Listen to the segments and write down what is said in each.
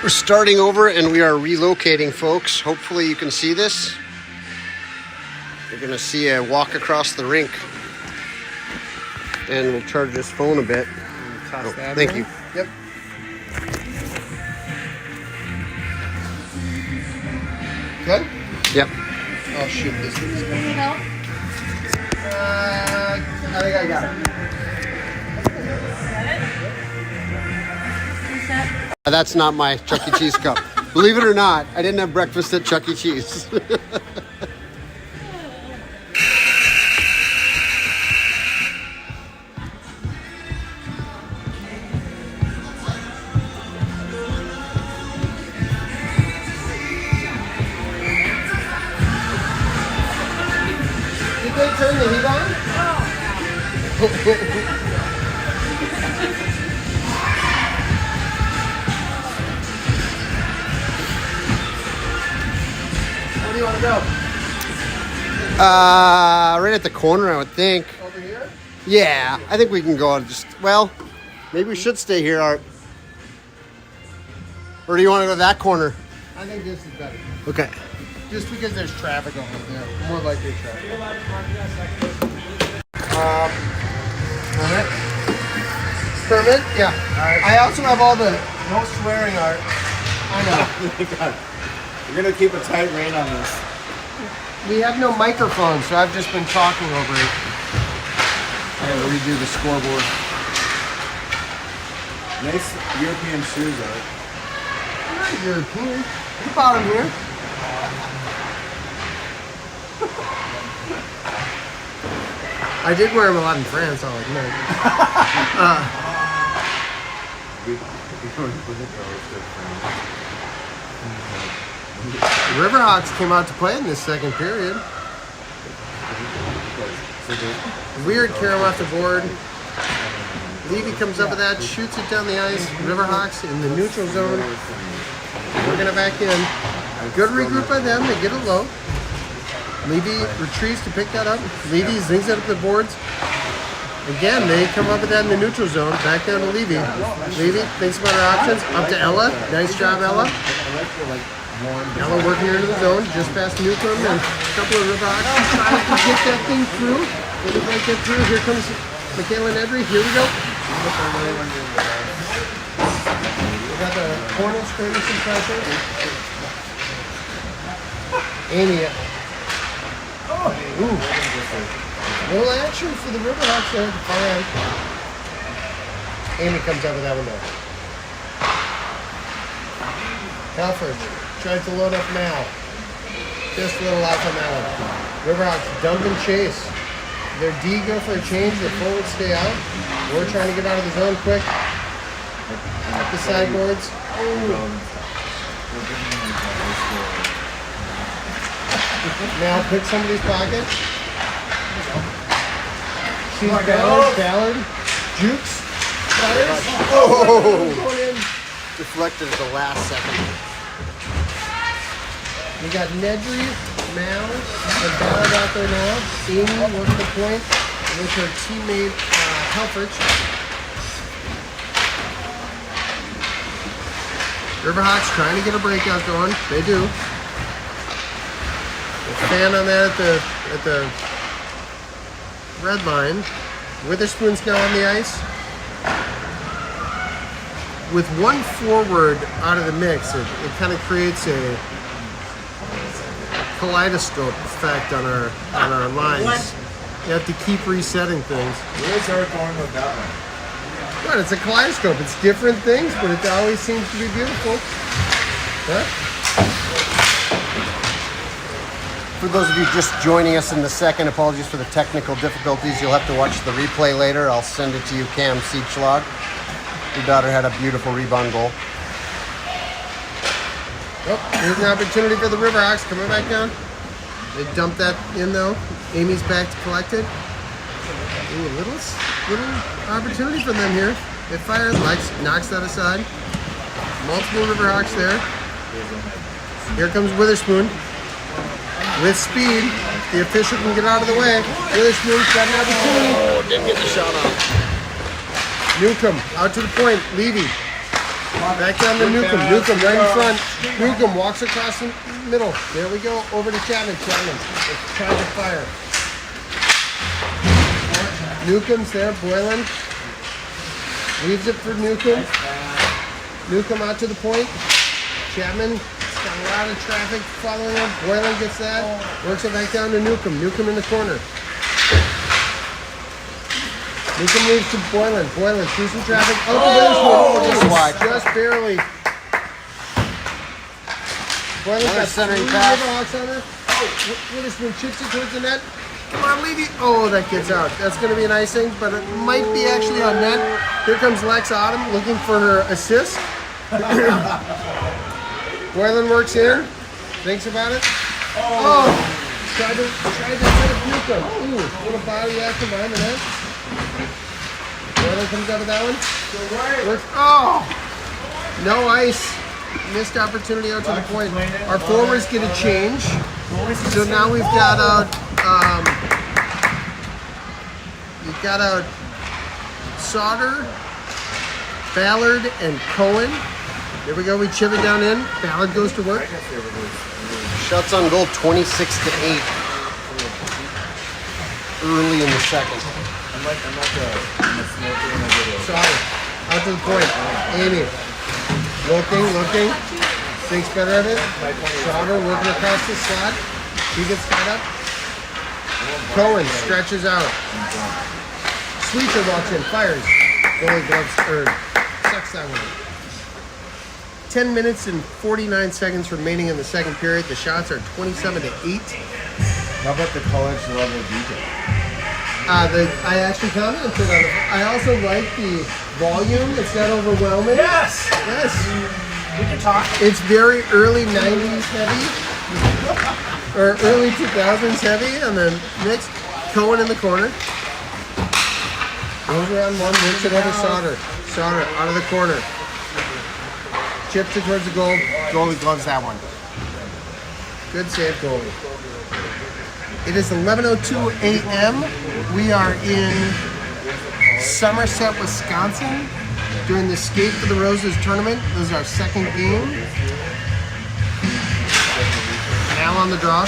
We're starting over and we are relocating, folks. Hopefully you can see this. You're going to see a walk across the rink. And we'll charge this phone a bit. Oh, thank you. Yep. Good? Yep. Oh, shoot. This is good. Help? I think I got it. That's not my Chuck E. Cheese cup. Believe it or not, I didn't have breakfast at Chuck E. Cheese. Did they turn the heat on? Where do you want to go? Right at the corner, I would think. Over here? Yeah, I think we can go just, well, maybe we should stay here, Art. Or do you want to go to that corner? I think this is better. Okay. Just because there's traffic over there. More likely traffic. Permit? Permit? Yeah. Right. I also have all the no swearing, Art. I know. We're going to keep a tight rein on this. We have no microphone, so I've just been talking over it. I gotta redo the scoreboard. Nice European shoes, Art. I'm not European. You bought them here. I did wear them a lot in France, I'll admit. The Riverhawks came out to play in this second period. Weird carry off the board. Levy comes up with that, shoots it down the ice. Riverhawks in the neutral zone. We're gonna back in. Good regroup by them, they get it low. Levy retreats to pick that up. Levy zings it up the boards. Again, they come up with that in the neutral zone. Back down to Levy. Levy thinks about her options. Up to Ella. Nice job, Ella. Ella working her into the zone. Just past Newcomb and a couple of Riverhawks trying to get that thing through. Did it break it through? Here comes Michaela Nedry. Here we go. We got the Hornets creating some pressure. Amy. Ooh. Little action for the Riverhawks there at the far end. Amy comes up with that one though. Halford tries to load up Mal. Just a little off on that one. Riverhawks dump and chase. Their D go for a change, their forwards stay out. We're trying to get out of the zone quick. Up the sideboards. Now pick somebody's pocket. She's Ballard. Jukes. Fires. Oh! Deflected at the last second. We got Nedry, Mal, and Ballard out there now. Amy working the point with her teammate Helfrich. Riverhawks trying to get a breakout going. They do. Fan on that at the red line. Witherspoon's now on the ice. With one forward out of the mix, it kind of creates a kaleidoscope effect on our lines. What? You have to keep resetting things. Where's Art going with that one? Well, it's a kaleidoscope. It's different things, but it always seems to be beautiful. Huh? For those of you just joining us in the second, apologies for the technical difficulties. You'll have to watch the replay later. I'll send it to you, Cam Siechlog. Your daughter had a beautiful rebound goal. Oh, here's an opportunity for the Riverhawks coming back down. They dumped that in though. Amy's back to collect it. Ooh, a little opportunity for them here. They fire, knocks that aside. Multiple Riverhawks there. Here comes Witherspoon. With speed, the official can get out of the way. Witherspoon's got an opportunity. Oh, didn't get the shot off. Newcomb out to the point. Levy Back down to Newcomb. Newcomb right in front. Newcomb walks across the middle. There we go. Over to Chapman. Chapman. Trying to fire. Newcomb's there. Boylan. Leaves it for Newcomb. Newcomb out to the point. Chapman. Got a lot of traffic following him. Boylan gets that. Works it back down to Newcomb. Newcomb in the corner. Newcomb leaves to Boylan. Boylan through some traffic. Just barely. Boylan's got centering three pass. Riverhawks on her. Witherspoon chips it towards the net. Come on, Levy. Oh, that gets out. That's going to be an icing, but it might be actually on net. Here comes Lex Autumn looking for her assist. Boylan works in. Thinks about it. Oh! Tried to set up Newcomb. Ooh, little body after behind the net. Boylan comes up with that one. Works. Oh! No ice. Missed opportunity out to the point. Our forwards get a change. So now we've got out. You've got out Sauter, Ballard, and Cohen. There we go. We chip it down in. Ballard goes to work. Shots on goal 26-8. Early in the second. I'm like a smoker when I get it. Sauter out to the point. Amy looking. Thinks better of it. Sauter working across the slot. He gets tied up. Cohen stretches out. Sweeter walks in, fires. Goalie gloves sucks that one. 10 minutes and 49 seconds remaining in the second period. The shots are 27-8. How about the college level detail? I actually commented on it. I also like the volume. It's not overwhelming. Yes! Yes. We can talk. It's very early 90s heavy. Or early 2000s heavy. And then next, Cohen in the corner. Goes around one, works it over Sauter. Sauter out of the corner. Chips it towards the goal. Goalie gloves that one. Good save, goalie. It is 11:02 a.m. We are in Somerset, Wisconsin, during the Skate for the Roses tournament. This is our second game. Al on the draw.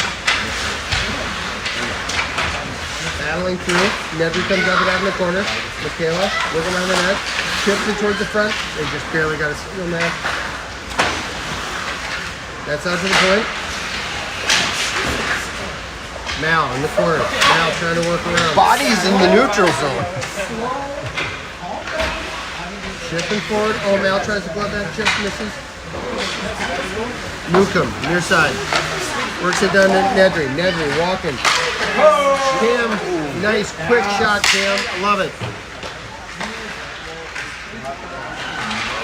Battling through. Nedry comes up with that in the corner. Michaela working on the net. Chips it towards the front. They just barely got a steal net. That's out to the point. Mal in the corner. Mal trying to work around. Bodies in the neutral zone. Chipping forward. Oh, Mal tries to glove that. Chip misses. Newcomb, near side. Works it down to Nedry. Nedry walking. Cam, nice quick shot, Cam. Love it.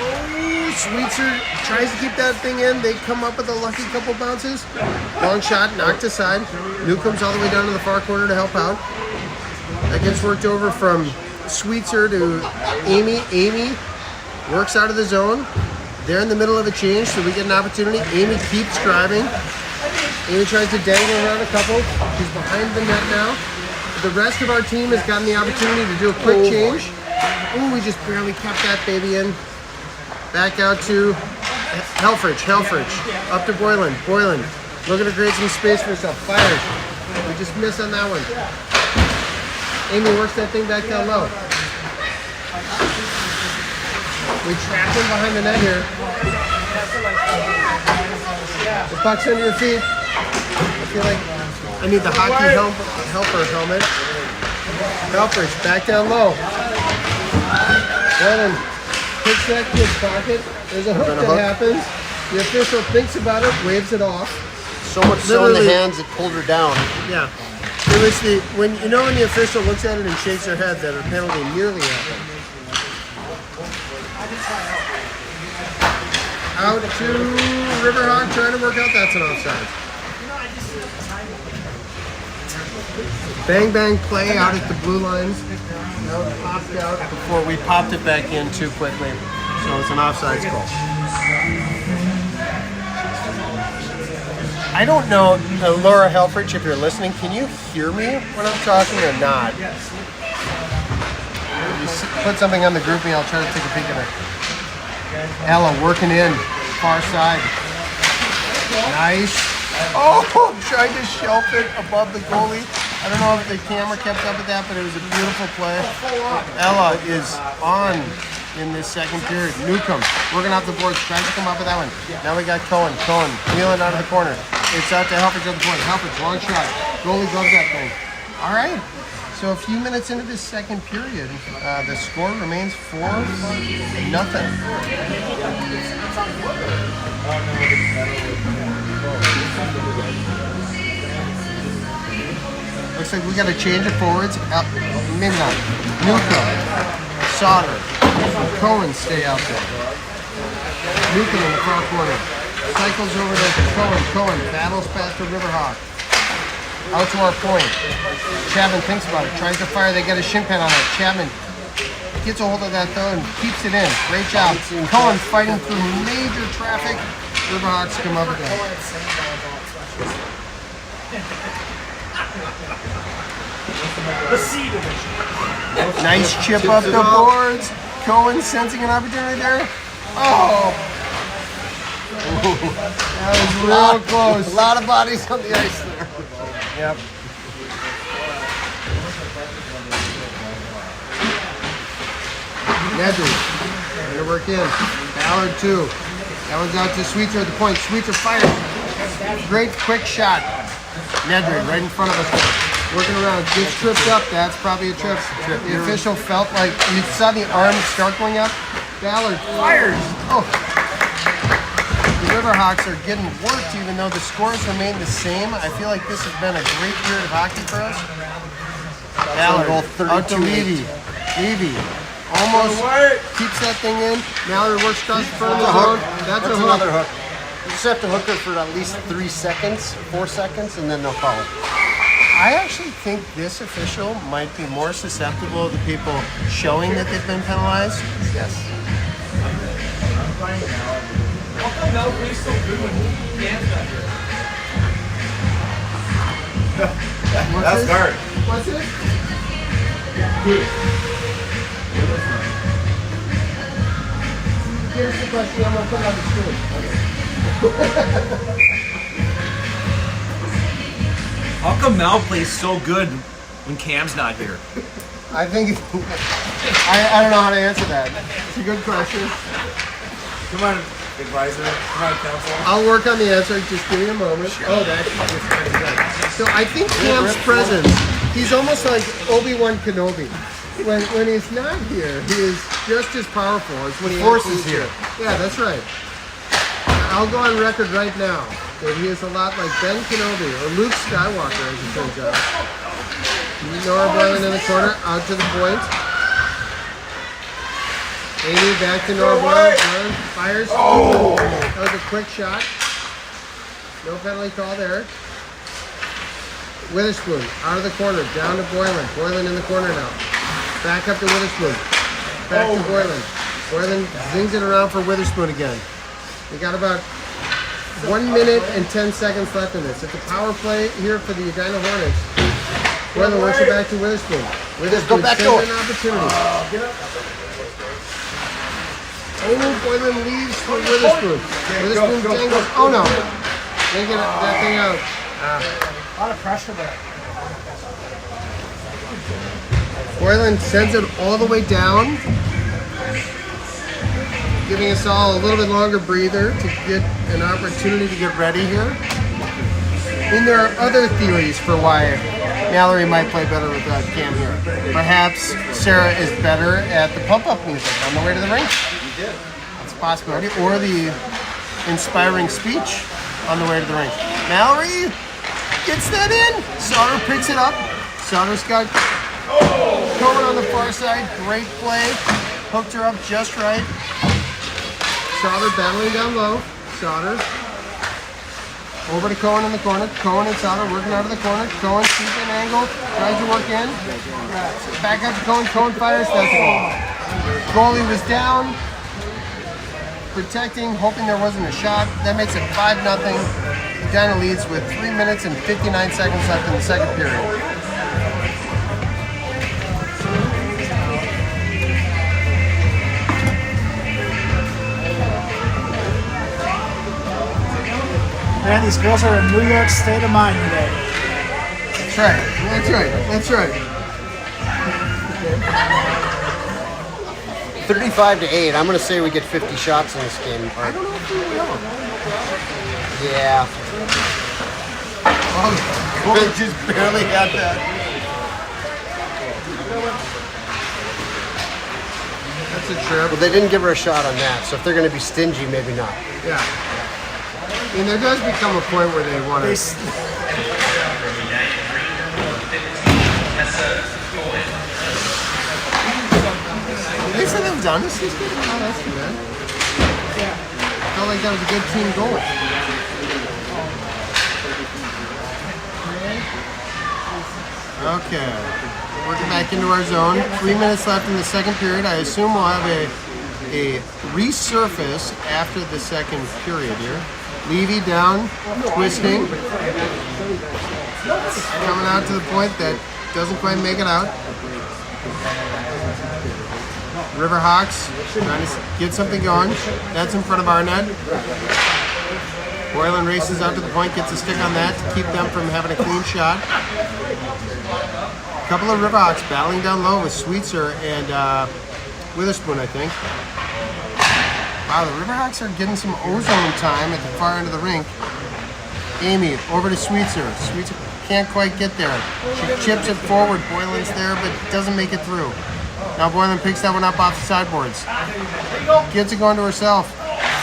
Oh, Sweetser tries to keep that thing in. They come up with a lucky couple bounces. Long shot, knocked aside. Newcomb's all the way down to the far corner to help out. That gets worked over from Sweetser to Amy. Amy works out of the zone. They're in the middle of a change, so we get an opportunity. Amy keeps driving. Amy tries to dangle around a couple. She's behind the net now. The rest of our team has gotten the opportunity to do a quick change. Ooh, we just barely kept that baby in. Back out to Helfrich. Up to Boylan. Boylan looking to create some space for herself. Fires. We just missed on that one. Amy works that thing back down low. We trap him behind the net here. The puck's under your feet. I feel like I need the hockey helper helmet. Helfrich back down low. Boylan picks that kid's pocket. There's a hook that happens. The official thinks about it, waves it off. So much so in the hands it pulled her down. Yeah. It was when the official looks at it and shakes her head that a penalty nearly happened. Out to Riverhawk trying to work out. That's an offside. Bang bang play out at the blue lines. Now it popped out before we popped it back in too quickly. So it's an offside goal. I don't know, Laura Helfrich, if you're listening, can you hear me when I'm talking or not? You put something on the grouping, I'll try to take a peek at it. Ella working in, far side. Nice. Oh, trying to shelf it above the goalie. I don't know if the camera kept up with that, but it was a beautiful play. Ella is on in this second period. Newcomb working off the boards, trying to come up with that one. Now we got Cohen. Cohen wheeling out of the corner. It's out to Helfrich at the point. Helfrich, long shot. Goalie gloves that thing. All right. So a few minutes into this second period, the score remains 4-0. Looks like we got to change it forwards. Maybe not. Newcomb, Sauter, Cohen stay out there. Newcomb in the far corner. Cycles over to Cohen. Cohen battles past the Riverhawk. Out to our point. Chapman thinks about it. Tries to fire. They get a shin pad on it. Chapman gets a hold of that though and keeps it in. Great job. Cohen fighting through major traffic. Riverhawks come up with that. Nice chip up the boards. Cohen sensing an opportunity there. Oh! That was real close. A lot of bodies on the ice there. Yep. Nedry, gonna work in. Ballard 2. That one's out to Sweetser at the point. Sweetser fires. Great quick shot. Nedry right in front of us. Working around. Gets tripped up. That's probably a trip. The official felt like you saw the arm start going up. Ballard fires. Oh. The Riverhawks are getting worked even though the scores remain the same. I feel like this has been a great period of hockey for us. Ballard out to Levy. Levy almost keeps that thing in. Mallory works across the front of the zone. That's a hook. Another hook. You just have to hook her for at least 3 seconds, 4 seconds, and then they'll call it. I actually think this official might be more susceptible to people showing that they've been penalized. Yes. That's guard. What's this? Here's the question. I'm gonna put it on the screen. How come Mal plays so good when Cam's not here? I think I don't know how to answer that. It's a good question. Come on, advisor. Come on, counsel. I'll work on the answer. Just give me a moment. Oh, that's just very good. So I think Cam's presence, he's almost like Obi-Wan Kenobi. When he's not here, he is just as powerful as when he Force is here. Yeah, that's right. I'll go on record right now that he is a lot like Ben Kenobi or Luke Skywalker, as it turns out. Nora Boylan in the corner, out to the point. Amy back to Nora Boylan. Boylan fires. Oh! That was a quick shot. No penalty call there. Witherspoon out of the corner, down to Boylan. Boylan in the corner now. Back up to Witherspoon. Back to Boylan. Boylan zings it around for Witherspoon again. We got about 1 minute and 10 seconds left in this. It's a power play here for the Edina Hornets. Boylan works it back to Witherspoon. Witherspoon back sends door. an opportunity. Oh, Boylan leaves for Witherspoon. Witherspoon dangles. Oh no. They get that thing out. A lot of pressure there. Boylan sends it all the way down, giving us all a little bit longer breather to get an opportunity to get ready here. And there are other theories for why Mallory might play better with Cam here. Perhaps Sarah is better at the pump-up music on the way to the rink. That's a possibility. Or the inspiring speech on the way to the rink. Mallory gets that in. Sauter picks it up. Sauter's got Cohen on the far side. Great play. Hooked her up just right. Sauter battling down low. Sauter. Over to Cohen in the corner. Cohen and Sauter working out of the corner. Cohen sees an angle. Tries to work in. Back out to Cohen. Cohen fires. That's a goal. Goalie was down. Protecting, hoping there wasn't a shot. That makes it 5-0. Edina leads with 3 minutes and 59 seconds left in the second period. Man, these girls are in New York state of mind today. That's right. That's right. That's right. 35-8. I'm gonna say we get 50 shots in this game. I don't know if we will. Yeah. Oh, they just barely got that. That's a trip. Well, they didn't give her a shot on that, so if they're gonna be stingy, maybe not. Yeah. And there does become a point where they want to. They said that was done. This is good. Oh, that's too bad. Yeah. Felt like that was a good team goal. Okay. Working back into our zone. 3 minutes left in the second period. I assume we'll have a resurface after the second period here. Levy down, twisting. Coming out to the point that doesn't quite make it out. Riverhawks trying to get something going. That's in front of our net. Boylan races out to the point, gets a stick on that to keep them from having a clean shot. A couple of Riverhawks battling down low with Sweetser and Witherspoon, I think. Wow, the Riverhawks are getting some ozone time at the far end of the rink. Amy, over to Sweetser. Sweetser can't quite get there. She chips it forward. Boylan's there, but doesn't make it through. Now Boylan picks that one up off the sideboards. Gets it going to herself.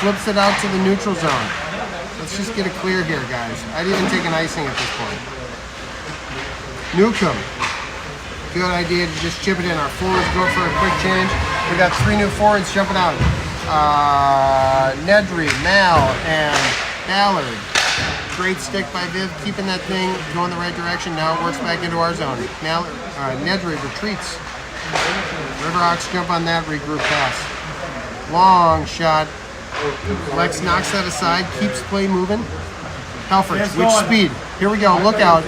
Flips it out to the neutral zone. Let's just get it clear here, guys. I'd even take an icing at this point. Newcomb. Good idea to just chip it in. Our forwards go for a quick change. We got 3 new forwards jumping out. Nedry, Mal, and Ballard. Great stick by Viv, keeping that thing going the right direction. Now it works back into our zone. Nedry retreats. Riverhawks jump on that regroup pass. Long shot. Lex knocks that aside, keeps play moving. Helfrich, with speed. Here we go, look out.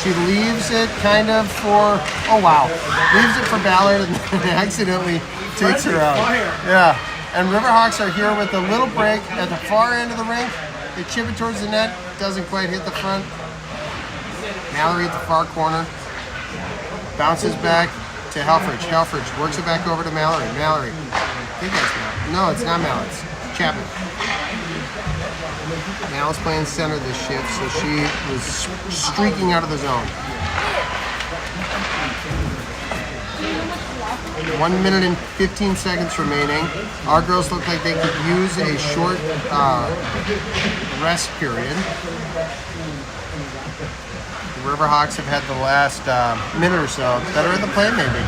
She leaves it kind of for, oh wow. Leaves it for Ballard and then accidentally takes her out. Yeah, and Riverhawks are here with a little break at the far end of the rink. They chip it towards the net, doesn't quite hit the front. Mallory at the far corner. Bounces back to Helfrich. Helfrich works it back over to Mallory. Mallory. I think that's Mallory. No, it's not Mallory. It's Chapman. Mal's playing center this shift, so she was streaking out of the zone. 1 minute and 15 seconds remaining. Our girls look like they could use a short rest period. The Riverhawks have had the last minute or so better at the play, maybe.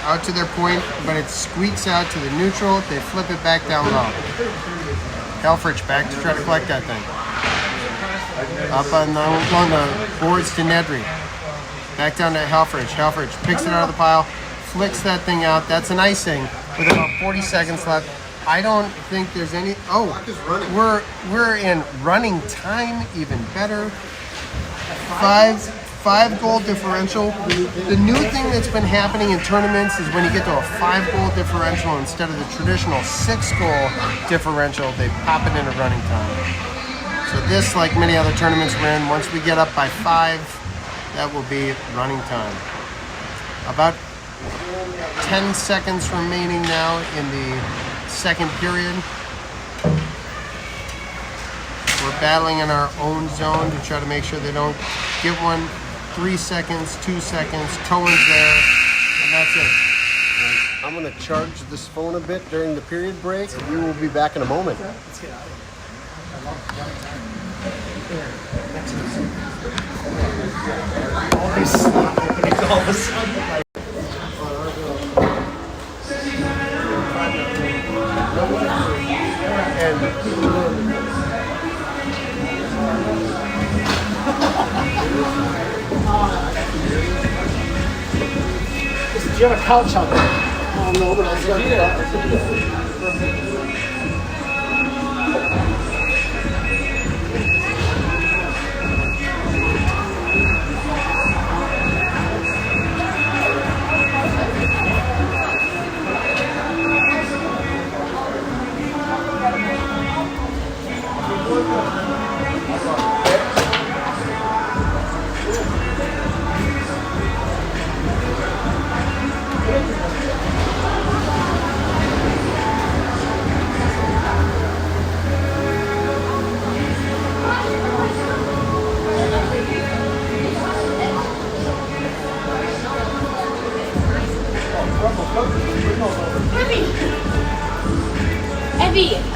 Out to their point, but it squeaks out to the neutral. They flip it back down low. Helfrich back to try to collect that thing. Up on the boards to Nedry. Back down to Helfrich. Helfrich picks it out of the pile, flicks that thing out. That's an icing with about 40 seconds left. I don't think there's any. Oh, we're in running time, even better. Five goal differential. The new thing that's been happening in tournaments is when you get to a 5 goal differential instead of the traditional 6 goal differential, they pop it into running time. So this, like many other tournaments we're in, once we get up by 5, that will be running time. About 10 seconds remaining now in the second period. We're battling in our own zone to try to make sure they don't get one. 3 seconds, 2 seconds, Towen's there, and that's it. I'm going to charge this phone a bit during the period break. We will be back in a moment. Do you have a couch out there? Oh, no, but I'll start it up. heavy.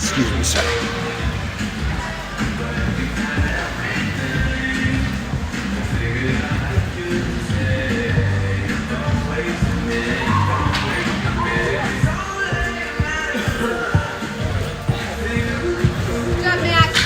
Excuse me, sir. Good job, Max.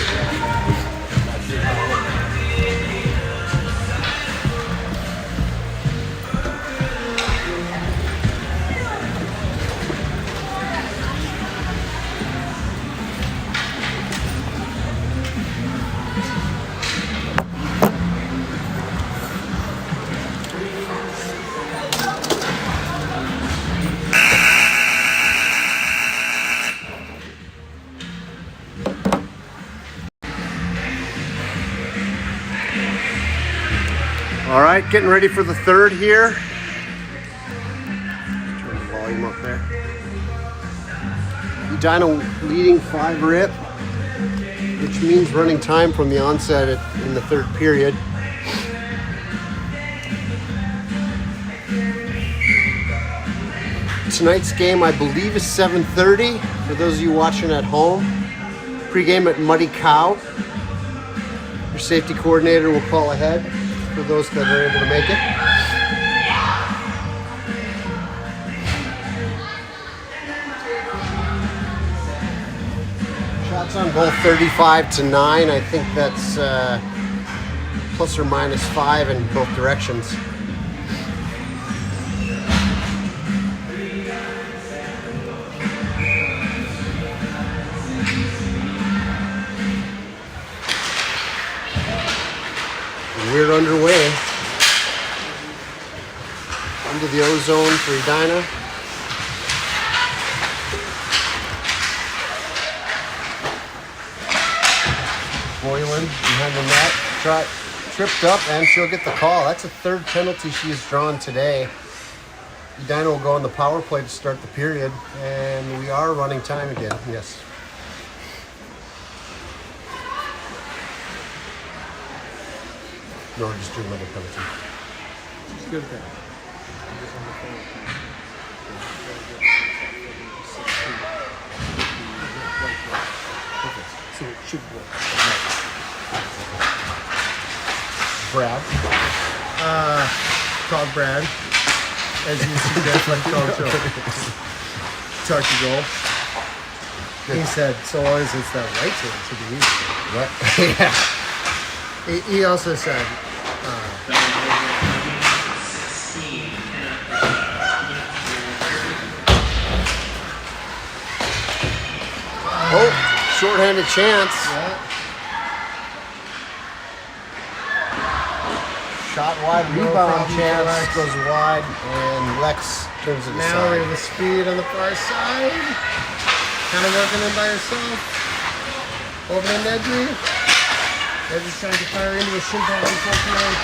All right, getting ready for the third here. Turn the volume up there. Edina leading 5-rip, which means running time from the onset in the third period. Tonight's game, I believe, is 7:30 for those of you watching at home. Pre-game at Muddy Cow. Your safety coordinator will call ahead for those that are able to make it. Shots on goal 35-9. I think that's plus or minus 5 in both directions. We're underway. Into the ozone for Edina. Boylan behind the net. Tripped up and she'll get the call. That's a third penalty she's drawn today. Edina will go on the power play to start the period. And we are running time again, yes. No, just do another penalty. Good thing. So it should work. Brad. Called Brad. As you suggest, like called Joe. Talk to Joel. He said, so long as it's that right to it, should be easy. What? Yeah. He also said, Oh, shorthanded chance. Shot wide, No rebound problem for chance Lex. goes wide, and Lex turns it Mallory aside. with speed on the far side. Kind of working in by herself. Over to Nedry. Nedry's trying to fire into a shin pad, unfortunately.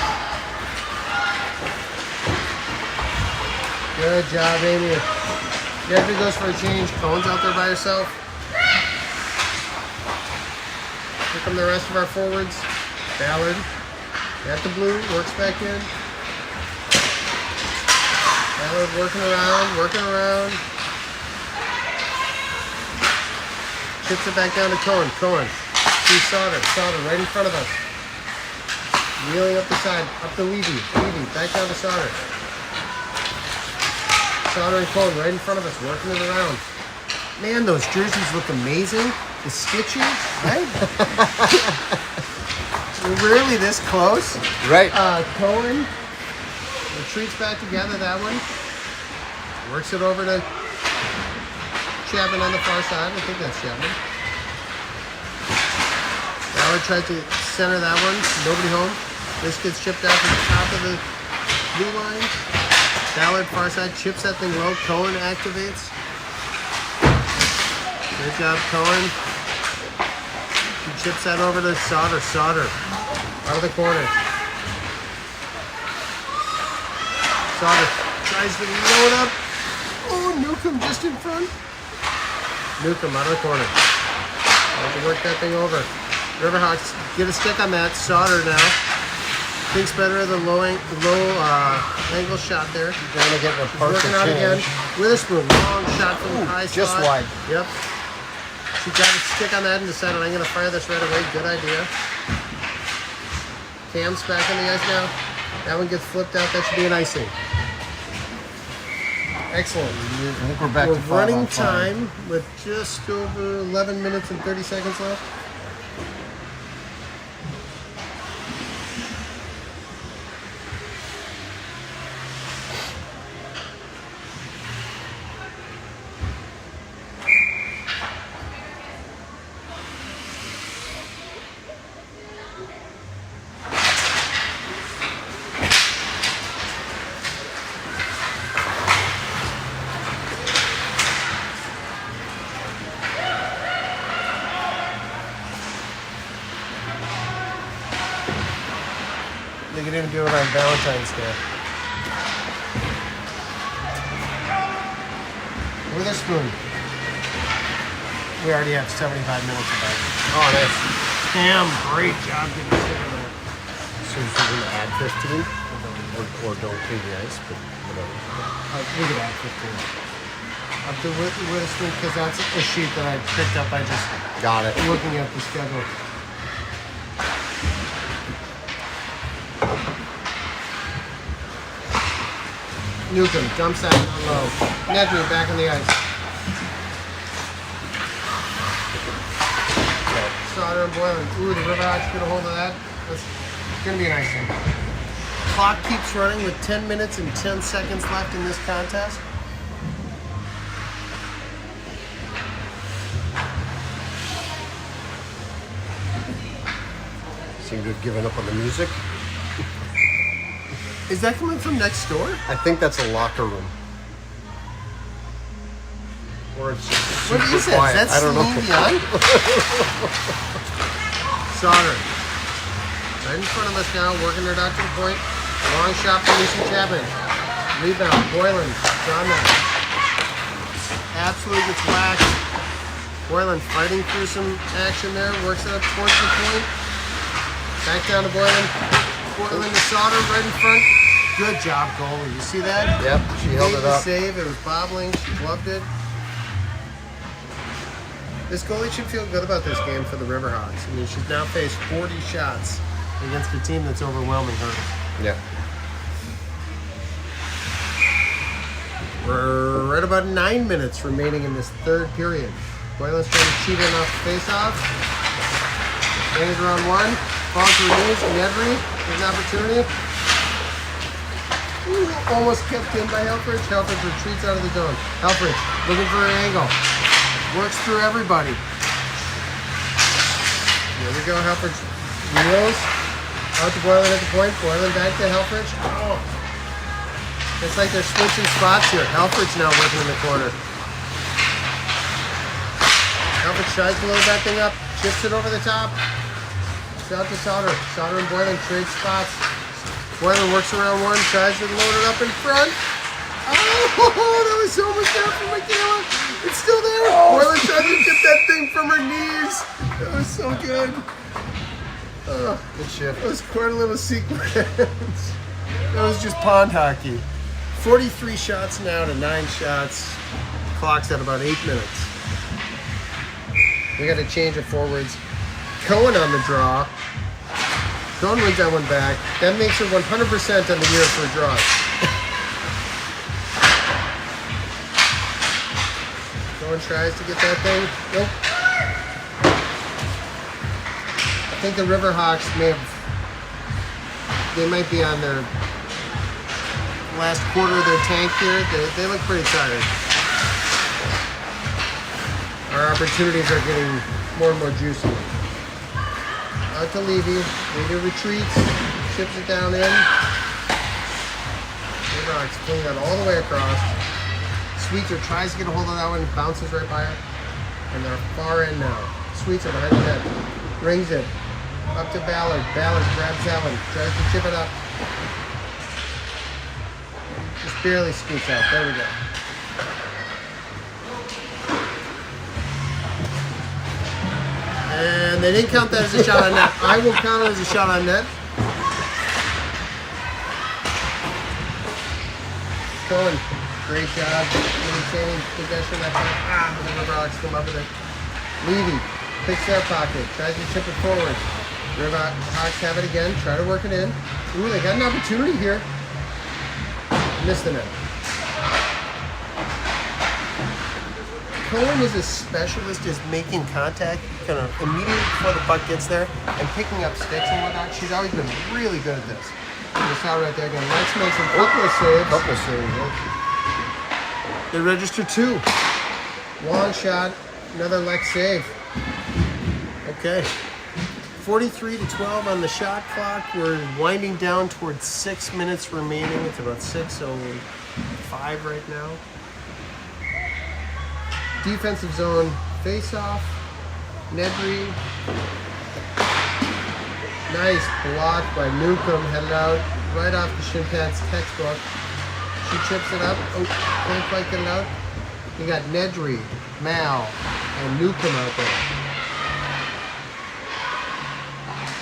Good job, Amy. Nedry goes for a change. Cohen's out there by herself. Here come the rest of our forwards. Ballard at the blue, works back in. Ballard working around. Tips it back down to Cohen. Cohen sees Sauter right in front of us. Wheeling up the side, up to Levy. Back down to Sauter. Sauter and Cohen right in front of us, working it around. Man, those jerseys look amazing. The stitches, right? We're rarely this close. Right. Cohen retreats back together, that one. Works it over to Chapman on the far side. I think that's Chapman. Ballard tried to center that one. Nobody home. This gets chipped out to the top of the blue line. Ballard far side chips that thing low. Cohen activates. Good job, Cohen. He chips that over to Sauter. Out of the corner. Sauter tries to load up. Oh, Newcomb just in front. Newcomb out of the corner. Trying to work that thing over. Riverhawks get a stick on that. Sauter now. Thinks better of the low angle shot there. Trying to get a She's partial working out again. change. Witherspoon, long shot from the high Just spot. wide. Yep. She got a stick on that and decided I'm going to fire this right away. Good idea. Cam's back on the ice now. That one gets flipped out. That should be an icing. Excellent. I think we're back We're to 5 running on 5. time with just over 11 minutes and 30 seconds left. They could even do it on Valentine's Day. Witherspoon. We already have 75 minutes of that. Oh, nice. Cam, great job getting us in there. So you're going to add 15? Or don't clean the ice, but whatever. We could add 15. Up to Witherspoon, because that's a sheet that I picked up by just Got it. looking at the schedule. Newcomb dumps that on low. Nedry back on the ice. Sauter and Boylan. Ooh, the Riverhawks get a hold of that. That's going to be an icing. Clock keeps running with 10 minutes and 10 seconds left in this contest. Seem to have given up on the music. Is that coming from next door? I think that's a locker room. Or it's just What super is that? quiet. Is that I don't know. Celine Dion? Sauter. Right in front of us now, working her out to the point. Long shot from Lucy Chapman. Rebound. Boylan. On that. Absolutely gets whacked. Boylan fighting through some action there. Works it up towards the point. Back down to Boylan. Boylan to Sauter right in front. Good job, goalie. You see that? Yep, she held Made it the up. save. It was bobbling. She gloved it. This goalie should feel good about this game for the Riverhawks. I mean, she's now faced 40 shots against a team that's overwhelming her. Yeah. We're right about 9 minutes remaining in this third period. Boylan's trying to cheat in off the face-off. Hangs around one. Falls to her knees. Nedry with an opportunity. Ooh, almost kept in by Helfrich. Helfrich retreats out of the zone. Helfrich looking for an angle. Works through everybody. Here we go. Helfrich wheels out to Boylan at the point. Boylan back to Helfrich. Oh. It's like they're switching spots here. Helfrich now working in the corner. Helfrich tries to load that thing up. Chips it over the top. It's out to Sauter. Sauter and Boylan trade spots. Boylan works around one. Tries to load it up in front. Oh, that was so much down from Michaela. It's still there. Boylan tried to chip that thing from her knees. That was so good. Oh, Good shift. that was quite a little sequence. That was just pond hockey. 43 shots now to 9 shots. Clock's at about 8 minutes. We got to change of forwards. Cohen on the draw. Cohen wins that one back. That makes her 100% on the year for draws. Cohen tries to get that thing. Nope. I think the Riverhawks they might be on their last quarter of their tank here. They look pretty tired. Our opportunities are getting more and more juicy. Out to Levy. Levy retreats. Chips it down in. Riverhawks pulling that all the way across. Sweetser tries to get a hold of that one. Bounces right by her. And they're far in now. Sweetser behind the net. Rings it. Up to Ballard. Ballard grabs that one. Tries to chip it up. Just barely scoots out. There we go. And they didn't count that as a shot on net. I will count it as a shot on net. Cohen, great job. Maintaining possession of that puck. The Riverhawks come up with it. Levy picks their pocket. Tries to chip it forward. Riverhawks have it again. Try to work it in. Ooh, they got an opportunity here. Missed the net. Cohen is a specialist is making contact kind of immediately before the puck gets there and picking up sticks and whatnot. She's always been really good at this. You saw right there again. Lex makes a couple of saves. Couple saves. Yeah. They register 2. Long shot. Another Lex save. Okay. 43-12 on the shot clock. We're winding down towards 6 minutes remaining. It's about 6:05 right now. Defensive zone face-off. Nedry. Nice block by Newcomb. Headed out right off the Shinpat's textbook. She chips it up. Oh, can't quite get it out. You got Nedry, Mal, and Newcomb out there.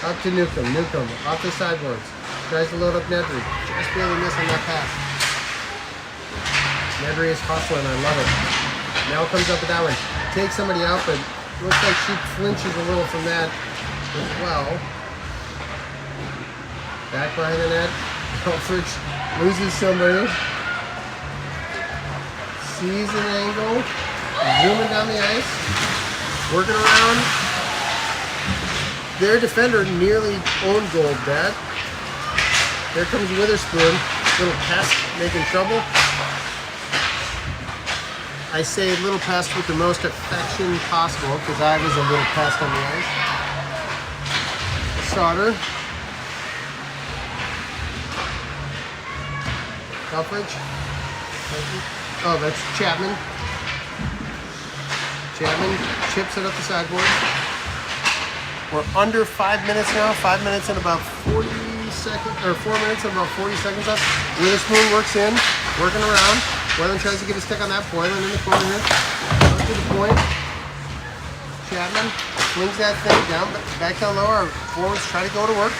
Up to Newcomb. Newcomb off the sideboards. Tries to load up Nedry. Just barely missing that pass. Nedry is hustling. I love it. Now comes up with that one. Takes somebody out, but looks like she flinches a little from that as well. Back behind the net. Helfrich loses somebody. Sees an angle. Zooming down the ice. Working around. Their defender nearly owned goal that. There comes Witherspoon. Little pest making trouble. I say little pest with the most affection possible because I was a little pest on the ice. Sauter. Helfrich. Oh, that's Chapman. Chapman chips it up the sideboard. We're under 5 minutes now. 5 minutes and about 40 seconds, or 4 minutes and about 40 seconds left. Witherspoon works in, working around. Boylan tries to get a stick on that. Boylan in the corner here. Up to the point. Chapman flings that thing down, back down low. Our forwards try to go to work.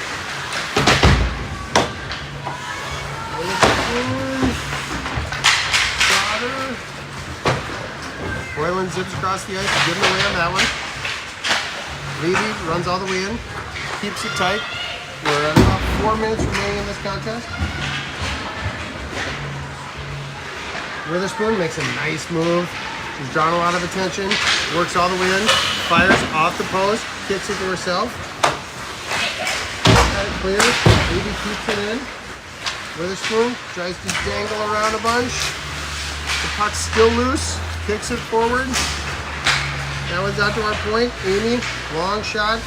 Solder. Boylan zips across the ice, giving away on that one. Levy runs all the way in, keeps it tight. We're at about 4 minutes remaining in this contest. Witherspoon makes a nice move. She's drawn a lot of attention, works all the way in, fires off the post, kicks it to herself. Got it clear. Levy keeps it in. Witherspoon tries to dangle around a bunch. The puck's still loose, kicks it forward. That one's out to our point. Amy, long shot.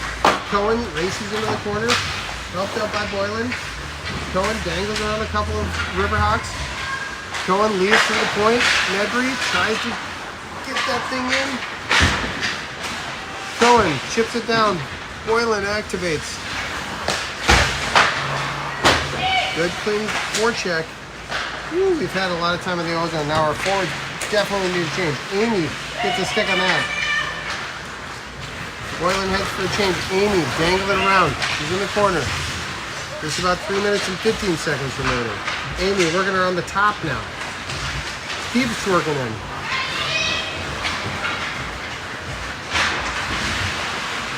Cohen races into the corner, helped out by Boylan. Cohen dangles around a couple of Riverhawks. Cohen leads to the point. Nedry tries to get that thing in. Cohen chips it down. Boylan activates. Good clean forecheck. Woo, we've had a lot of time in the ozone. Now our forwards definitely need to change. Amy gets a stick on that. Boylan heads for a change. Amy dangling around. She's in the corner. There's about 3 minutes and 15 seconds remaining. Amy working around the top now. Keeps working in.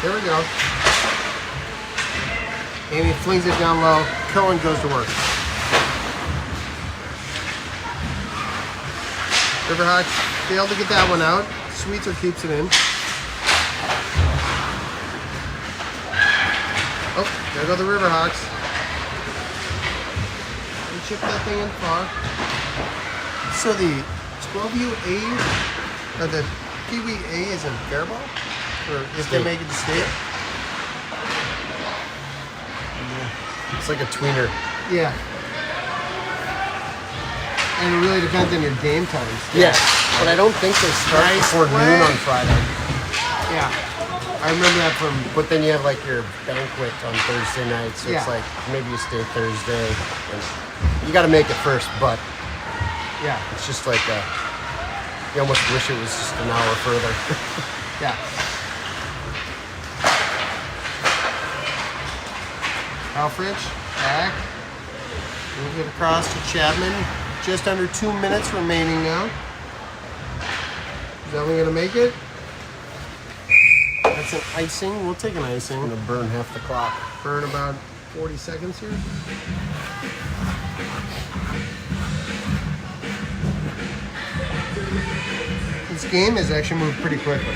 There we go. Amy flings it down low. Cohen goes to work. Riverhawks failed to get that one out. Sweetser keeps it in. Oh, there go the Riverhawks. We chip that thing in far. So the 12U A, or the Pee Wee A is in Fairball? Or is they make it to state? It's like a tweener. Yeah. And it really depends on your game times. Yes, but I don't think they start Nice before play. noon on Friday. Yeah. I remember that from, But then you have like your banquet on Thursday night, so it's Yeah. like maybe you stay Thursday. And you got to make it first, but yeah. it's just like you almost wish it was just an hour further. Yeah. Alfridge, back. Move it across to Chapman. Just under 2 minutes remaining now. Is that one gonna make it? That's an icing. We'll take an icing. Gonna burn half the clock. Burn about 40 seconds here. This game has actually moved pretty quickly.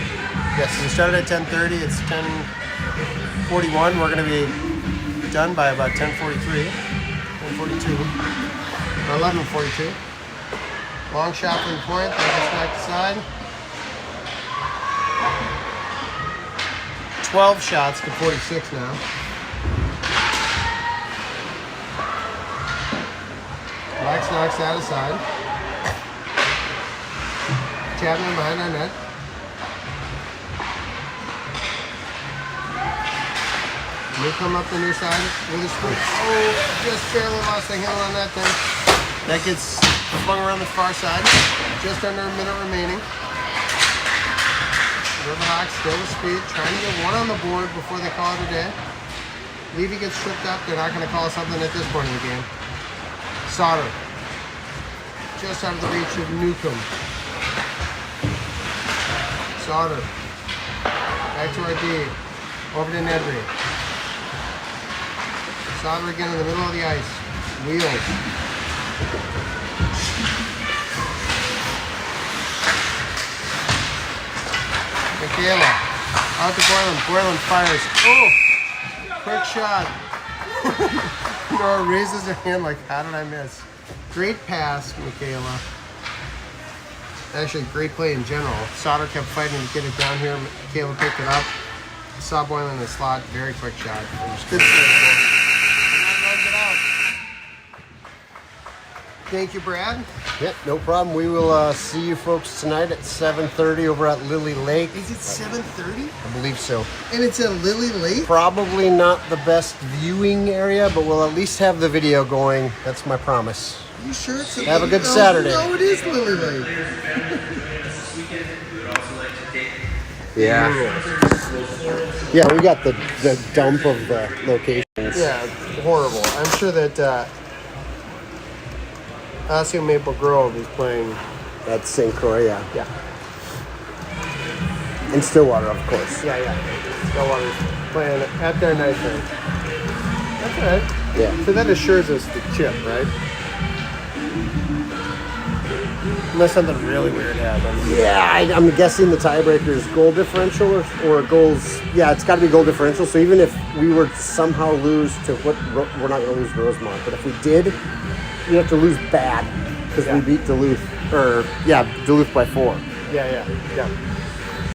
Yes, we started at 10:30. It's 10:41. We're going to be done by about 10:43, 10:42, or 11:42. Long shot from the point. That gets knocked aside. 12 shots to 46 now. Lex knocks that aside. Chapman behind our net. They come up the near side with a spoon. Oh, just barely lost the handle on that thing. That gets flung around the far side. Just under a minute remaining. Riverhawks still with speed, trying to get one on the board before they call it a day. Levy gets tripped up. They're not going to call something at this point in the game. Sauter. Just out of the reach of Newcomb. Sauter. Back to our D. Over to Nedry. Sauter again in the middle of the ice. Wheels. Michaela. Out to Boylan. Boylan fires. Oh! Quick shot. Nora raises her hand like, how did I miss? Great pass, Michaela. Actually, great play in general. Sauter kept fighting to get it down here. Michaela picked it up. Saw Boylan in the slot. Very quick shot. It was good. Thank you, Brad. Yep, no problem. We will see you folks tonight at 7:30 over at Lily Lake. Is it 7:30? I believe so. And it's at Lily Lake? Probably not the best viewing area, but we'll at least have the video going. That's my promise. You sure it's Have a good Saturday. No, it is Lily Lake. Yeah. Yeah, we got the dump of the locations. Yeah, horrible. I'm sure that Osseo Maple Grove is playing. At St. Croix, yeah. Yeah. In Stillwater, of course. Yeah. Stillwater's playing at their night game. That's all right. Yeah. So that assures us the chip, right? Unless something really weird happens. Yeah, I'm guessing the tiebreaker is goal differential or goals. Yeah, it's got to be goal differential. So even if we were to somehow lose to we're not going to lose Rosemont, but if we did, we have to lose bad because we beat Duluth. Duluth by 4. Yeah.